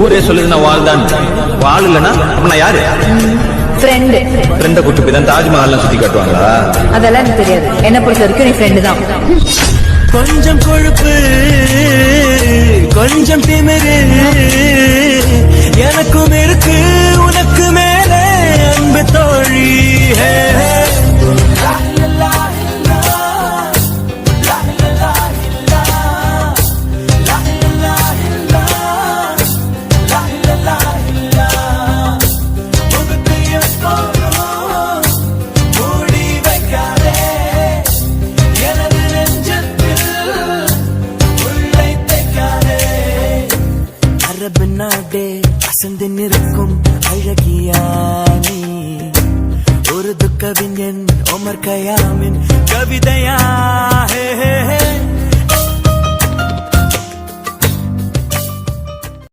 ஊரே சொல்லுதுன்னா வாழ் தான், வாழ் இல்லைன்னா அப்படின்னா யாரு? ஃப்ரெண்ட கூட்டு போய் தான் தாஜ்மஹால் சுத்தி காட்டுவாங்களா? அதெல்லாம் எனக்கு தெரியாது. என்ன பொறுத்த வரைக்கும் நீ ஃப்ரெண்டு தான். கொஞ்சம் கொழுப்பு கொஞ்சம் திமிரு எனக்கும் இருக்கு உனக்கு மேலே அன்பு தோழி. நாடே அசந்து நிற்கும் அழகியானி ஒரு துக்கவிஞன் ஒமர் கயாமின் கவிதையா.